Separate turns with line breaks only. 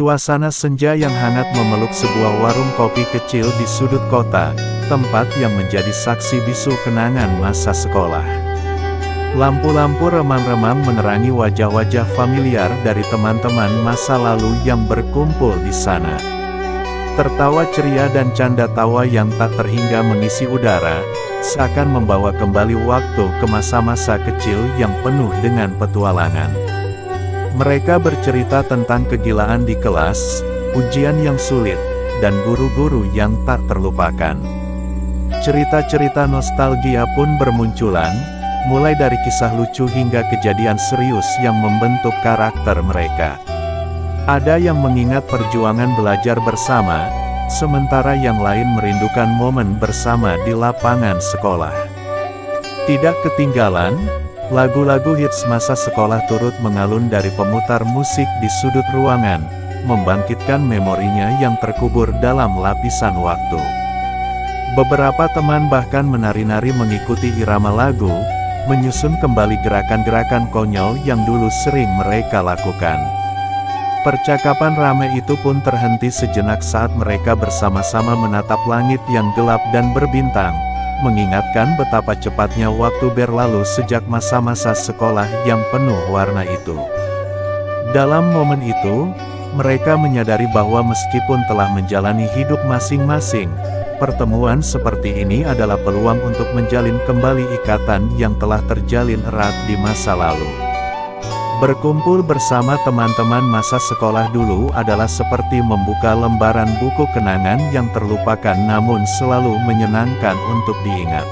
Suasana senja yang hangat memeluk sebuah warung kopi kecil di sudut kota, tempat yang menjadi saksi bisu kenangan masa sekolah. Lampu-lampu remang-remang menerangi wajah-wajah familiar dari teman-teman masa lalu yang berkumpul di sana. Tertawa ceria dan canda tawa yang tak terhingga mengisi udara, seakan membawa kembali waktu ke masa-masa kecil yang penuh dengan petualangan. Mereka bercerita tentang kegilaan di kelas, ujian yang sulit, dan guru-guru yang tak terlupakan. Cerita-cerita nostalgia pun bermunculan, mulai dari kisah lucu hingga kejadian serius yang membentuk karakter mereka. Ada yang mengingat perjuangan belajar bersama, sementara yang lain merindukan momen bersama di lapangan sekolah. Tidak ketinggalan, lagu-lagu hits masa sekolah turut mengalun dari pemutar musik di sudut ruangan, membangkitkan memorinya yang terkubur dalam lapisan waktu. Beberapa teman bahkan menari-nari mengikuti irama lagu, menyusun kembali gerakan-gerakan konyol yang dulu sering mereka lakukan. Percakapan ramai itu pun terhenti sejenak saat mereka bersama-sama menatap langit yang gelap dan berbintang, mengingatkan betapa cepatnya waktu berlalu sejak masa-masa sekolah yang penuh warna itu. Dalam momen itu, mereka menyadari bahwa meskipun telah menjalani hidup masing-masing, pertemuan seperti ini adalah peluang untuk menjalin kembali ikatan yang telah terjalin erat di masa lalu. Berkumpul bersama teman-teman masa sekolah dulu adalah seperti membuka lembaran buku kenangan yang terlupakan namun selalu menyenangkan untuk diingat.